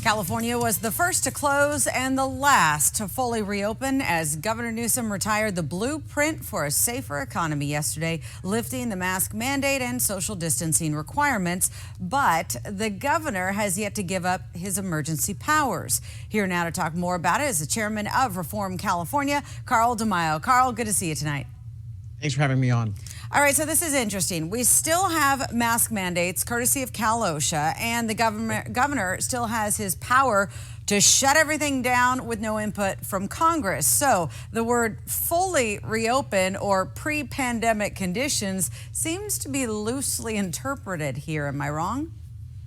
California was the first to close and the last to fully reopen as Governor Newsom retired the blueprint for a safer economy yesterday, lifting the mask mandate and social distancing requirements. But the governor has yet to give up his emergency powers. Here now to talk more about it is the chairman of Reform California, DeMaio. Carl, good to see you tonight. Thanks for having me on. All right, so this is interesting. We still have mask mandates courtesy of KUSI, and the governor still has his power to shut everything down with no input from Congress. So the word fully reopen or pre-pandemic conditions seems to be loosely interpreted here. Am I wrong?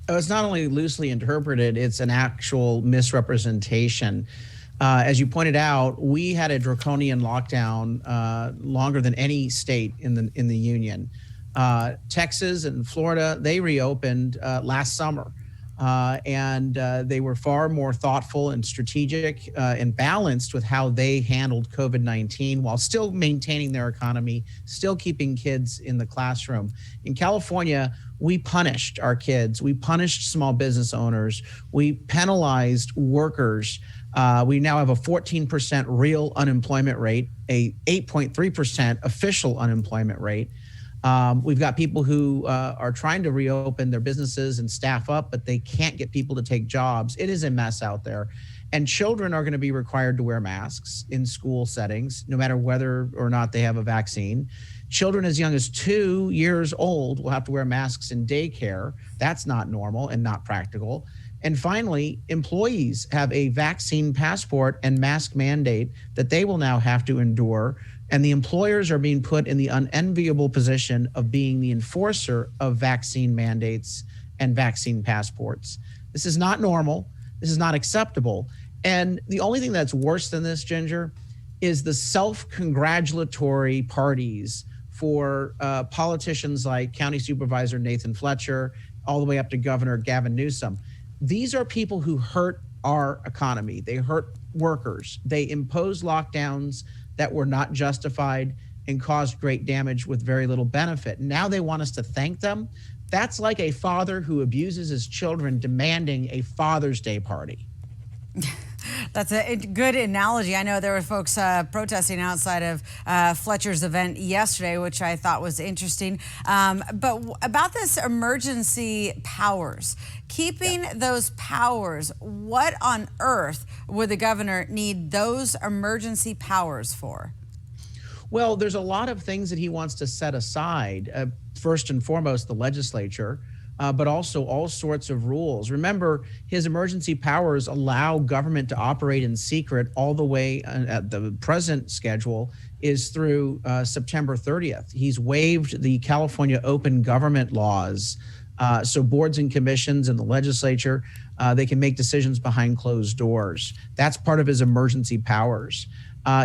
It's not only loosely interpreted, it's an actual misrepresentation. As you pointed out, we had a draconian lockdown longer than any state in the union. Texas and Florida, they reopened last summer, and they were far more thoughtful and strategic and balanced with how they handled COVID-19 while still maintaining their economy, still keeping kids in the classroom. In California, we punished our kids. We punished small business owners. We penalized workers. We now have a 14% real unemployment rate, a 8.3% official unemployment rate. We've got people who are trying to reopen their businesses and staff up, but they can't get people to take jobs. It is a mess out there. And children are going to be required to wear masks in school settings, no matter whether or not they have a vaccine. Children as young as 2 years old will have to wear masks in daycare. That's not normal and not practical. And finally, employees have a vaccine passport and mask mandate that they will now have to endure. And the employers are being put in the unenviable position of being the enforcer of vaccine mandates and vaccine passports. This is not normal. This is not acceptable. And the only thing that's worse than this, Ginger, is the self-congratulatory parties for politicians like County Supervisor Nathan Fletcher, all the way up to Governor Gavin Newsom. These are people who hurt our economy. They hurt workers. They imposed lockdowns that were not justified and caused great damage with very little benefit. Now they want us to thank them. That's like a father who abuses his children demanding a Father's Day party. That's a good analogy. I know there were folks protesting outside of Fletcher's event yesterday, which I thought was interesting. But about this emergency powers, keeping those powers, what on earth would the governor need those emergency powers for? Well, there's a lot of things that he wants to set aside. First and foremost, the legislature. But also all sorts of rules. Remember, his emergency powers allow government to operate in secret all the way at the present schedule is through September 30th. He's waived the California open government laws. So boards and commissions and the legislature, they can make decisions behind closed doors. That's part of his emergency powers.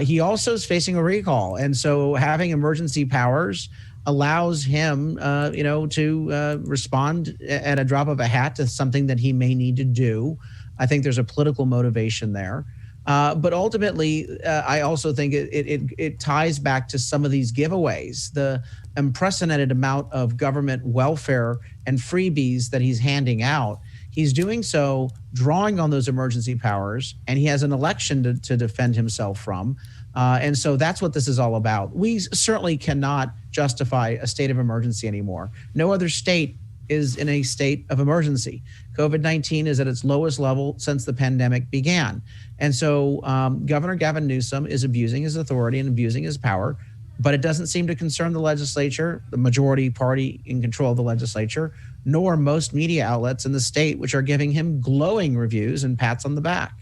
He also is facing a recall. And so having emergency powers allows him, to respond at a drop of a hat to something that he may need to do. I think there's a political motivation there. But ultimately, I also think it ties back to some of these giveaways, the unprecedented amount of government welfare and freebies that he's handing out. He's doing so drawing on those emergency powers, and he has an election to defend himself from. And so that's what this is all about. We certainly cannot justify a state of emergency anymore. No other state is in a state of emergency. COVID-19 is at its lowest level since the pandemic began. And so Governor Gavin Newsom is abusing his authority and abusing his power, but it doesn't seem to concern the legislature, the majority party in control of the legislature, nor most media outlets in the state, which are giving him glowing reviews and pats on the back.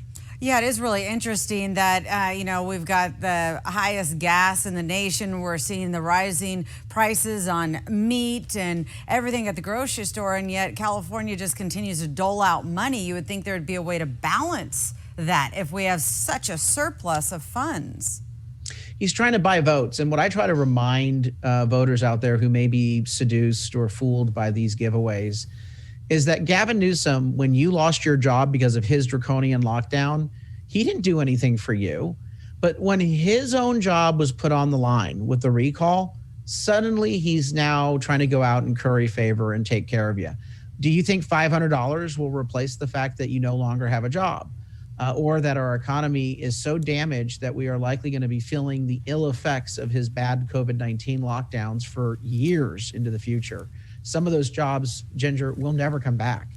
Yeah, it is really interesting that, we've got the highest gas in the nation. We're seeing the rising prices on meat and everything at the grocery store, and yet California just continues to dole out money. You would think there would be a way to balance that if we have such a surplus of funds. He's trying to buy votes. And what I try to remind voters out there who may be seduced or fooled by these giveaways is that Gavin Newsom, when you lost your job because of his draconian lockdown, he didn't do anything for you. But when his own job was put on the line with the recall, suddenly he's now trying to go out and curry favor and take care of you. Do you think $500 will replace the fact that you no longer have a job? Or that our economy is so damaged that we are likely going to be feeling the ill effects of his bad COVID-19 lockdowns for years into the future? Some of those jobs, Ginger, will never come back.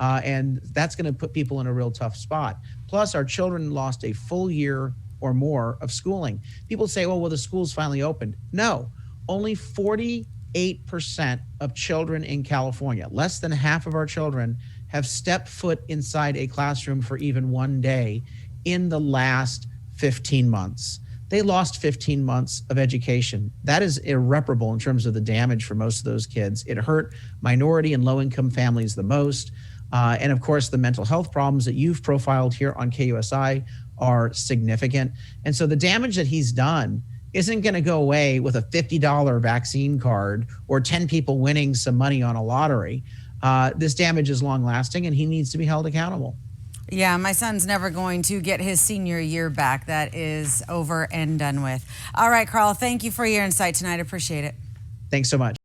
And that's going to put people in a real tough spot. Plus, our children lost a full year or more of schooling. People say, well, the school's finally opened. No, only 48% of children in California, less than half of our children, have stepped foot inside a classroom for even one day in the last 15 months. They lost 15 months of education. That is irreparable in terms of the damage for most of those kids. It hurt minority and low-income families the most. And of course, the mental health problems that you've profiled here on KUSI are significant. And so the damage that he's done isn't going to go away with a $50 vaccine card or 10 people winning some money on a lottery. This damage is long lasting and he needs to be held accountable. Yeah, my son's never going to get his senior year back. That is over and done with. All right, Carl, thank you for your insight tonight. Appreciate it. Thanks so much.